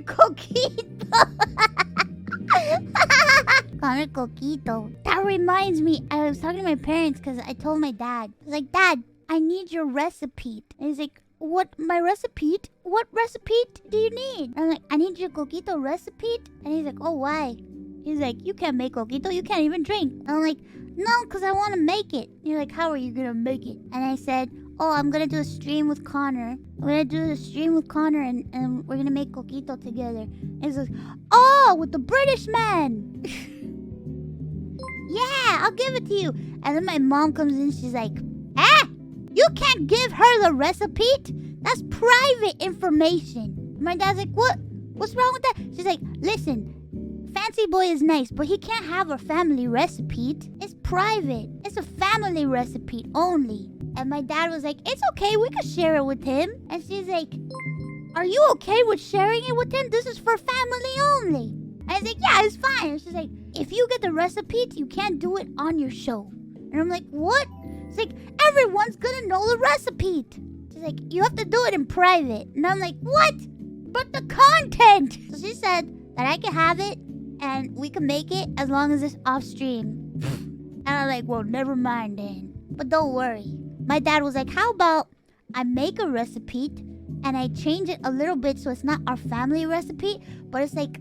Coquito. Connor Coquito. That reminds me, I was talking to my parents because I told my dad. I was like, Dad, I need your recipe. And he's like, what, my recipe? What recipe do you need? And I'm like, I need your Coquito recipe. And he's like, oh, why? He's like, you can't make Coquito, you can't even drink. And I'm like, no, because I want to make it. And you're like, how are you going to make it? And I said, oh, I'm going to do a stream with Connor. I'm going to do a stream with Connor and we're going to make Coquito together. And he's like, oh, with the British man. Yeah, I'll give it to you. And then my mom comes in, she's like, you can't give her the recipe? That's private information. My dad's like, what? What's wrong with that? She's like, listen, Fancy Boy is nice, but he can't have a family recipe. It's private. It's a family recipe only. And my dad was like, it's okay, we can share it with him. And she's like, are you okay with sharing it with him? This is for family only. And I was like, yeah, it's fine. And she's like, if you get the recipe, you can't do it on your show. And I'm like, what? It's like, everyone's gonna know the recipe. She's like, you have to do it in private. And I'm like, what? But the content. So she said that I can have it and we can make it as long as it's off stream. And I'm like, well, never mind then. But don't worry. My dad was like, how about I make a recipe and I change it a little bit so it's not our family recipe, but it's like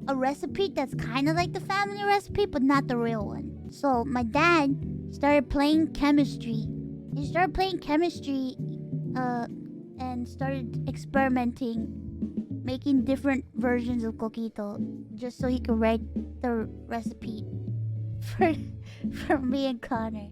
a recipe that's kind of like the family recipe, but not the real one. So my dad started playing chemistry. He started playing chemistry and started experimenting, making different versions of Coquito just so he could write the recipe for me and Connor.